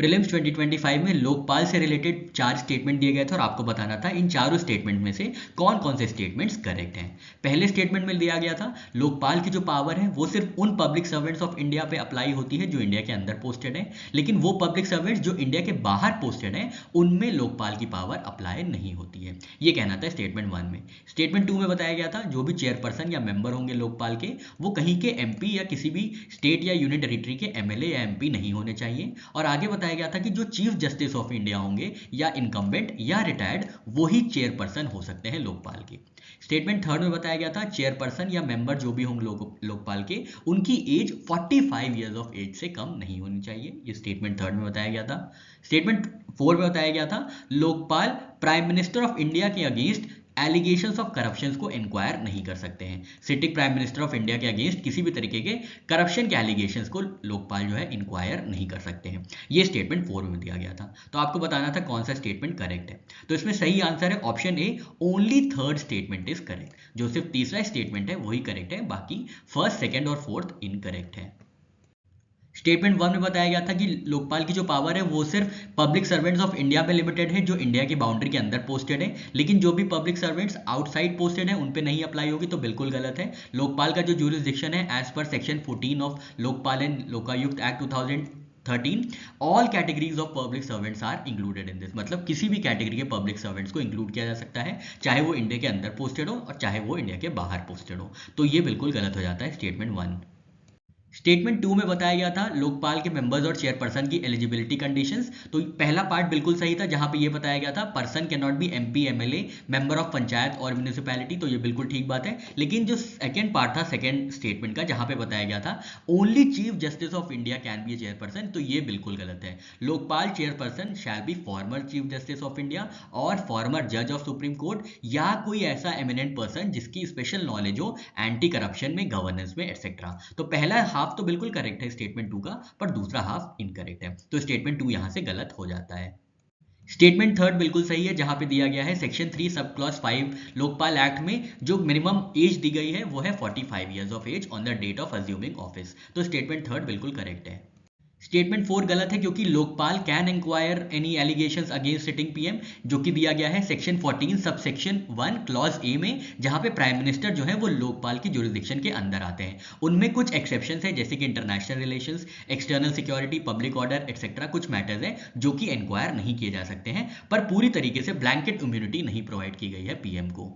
Prelims 2025 में लोकपाल से related 4 statement दिए गए थे और आपको बताना था इन चारों स्टेटमेंट में से कौन कौन से स्टेटमेंट्स करेक्ट हैं। पहले स्टेटमेंट में दिया गया था लोकपाल की जो पावर है वो सिर्फ उन पब्लिक सर्वेंट्स ऑफ इंडिया पे अप्लाई होती है जो इंडिया के अंदर पोस्टेड है, लेकिन वो पब्लिक सर्वेंट्स जो इंडिया के बाहर पोस्टेड हैं उनमें लोकपाल की पावर अप्लाई नहीं होती है। ये कहना था स्टेटमेंट 1 में। स्टेटमेंट 2 में बताया गया था जो भी चेयरपर्सन या मेंबर होंगे लोकपाल के वो कहीं के एमपी या किसी भी स्टेट या यूनियन टेरिटरी के एमएलए या एमपी नहीं होने चाहिए। और आगे बताया गया था कि जो चीफ जस्टिस ऑफ इंडिया होंगे या इनकम्बेंट या रिटायर्ड वो ही चेयरपर्सन हो सकते हैं लोकपाल के। स्टेटमेंट 3 में बताया गया था चेयरपर्सन या मेंबर जो भी होंगे लोकपाल के उनकी एज 45 ईयर्स ऑफ एज से कम नहीं होनी चाहिए। ये स्टेटमेंट 3 में बताया गया था। स्टेटमेंट 4 में बताया गया था Lokpal prime minister of India के अगेंस्ट एलिगेशंस ऑफ करप्शन को इंक्वायर नहीं कर सकते हैं। Sitting prime minister of India के अगेंस्ट किसी भी तरीके के करप्शन के एलिगेशंस को लोकपाल जो है इंक्वायर नहीं कर सकते हैं। ये स्टेटमेंट 4 में दिया गया था। तो आपको बताना था कौन सा स्टेटमेंट करेक्ट है। तो इसमें सही आंसर है option A, only third statement is correct. जो सिर्फ तीसरा स्टेटमेंट है वही करेक्ट है, बाकी फर्स्ट, सेकेंड और फोर्थ इनकरेक्ट है। स्टेटमेंट 1 में बताया गया था कि लोकपाल की जो पावर है वो सिर्फ पब्लिक सर्वेंट्स ऑफ इंडिया पे लिमिटेड है जो इंडिया की बाउंड्री के अंदर पोस्टेड है, लेकिन जो भी पब्लिक सर्वेंट्स आउटसाइड पोस्टेड है उन पे नहीं अप्लाई होगी। तो बिल्कुल गलत है। लोकपाल का जो ज्यूरिसडिक्शन है as per section 14 of Lokpal and Lokayukta act 2013 all categories of public servants are included in this. मतलब किसी भी कैटेगरी के पब्लिक सर्वेंट्स को इंक्लूड किया जा सकता है, चाहे वो इंडिया के अंदर पोस्टेड हो और चाहे वो इंडिया के बाहर पोस्टेड हो। तो ये बिल्कुल गलत हो जाता है स्टेटमेंट 1। स्टेटमेंट 2 में बताया गया था लोकपाल के मेंबर्स और चेयरपर्सन की एलिजिबिलिटी कंडीशंस। तो पहला पार्ट बिल्कुल सही था जहां पे ये बताया गया था person can not be MP, MLA, member of panchayat और म्यूनिसिपैलिटी। तो ये बिल्कुल ठीक बात है। लेकिन जो सेकंड पार्ट था सेकंड स्टेटमेंट का जहां पे बताया गया था only chief justice of India can be A chairperson, तो ये बिल्कुल गलत है। Lokpal chairperson shall be former chief justice of India और फॉर्मर जज ऑफ सुप्रीम कोर्ट या कोई ऐसा एमिनेंट पर्सन जिसकी स्पेशल नॉलेज हो एंटी करप्शन में, गवर्नेंस में एटसेट्रा। तो पहला हाफ तो बिल्कुल करेक्ट है स्टेटमेंट 2 का, पर दूसरा हाफ इनकरेक्ट है। तो स्टेटमेंट 2 यहां से गलत हो जाता है। स्टेटमेंट 3 बिल्कुल सही है जहां पे दिया गया है section 3 sub clause 5 Lokpal act में जो मिनिमम एज दी गई है वो है 45 years of age on the date of assuming office. तो स्टेटमेंट 3 बिल्कुल करेक्ट है। स्टेटमेंट 4 गलत है क्योंकि Lokpal can inquire any allegations against sitting PM, जो कि दिया गया है section 14 sub section 1 clause A में, जहां पे प्राइम मिनिस्टर जो है वो लोकपाल की जुरिसडिक्शन के अंदर आते हैं। उनमें कुछ एक्सेप्शंस है जैसे कि international relations, external security, public order etcetera, कुछ मैटर्स हैं जो कि इंक्वायर नहीं किए जा सकते हैं, पर पूरी तरीके से ब्लैंकेट इम्यूनिटी नहीं प्रोवाइड की गई है पीएम को।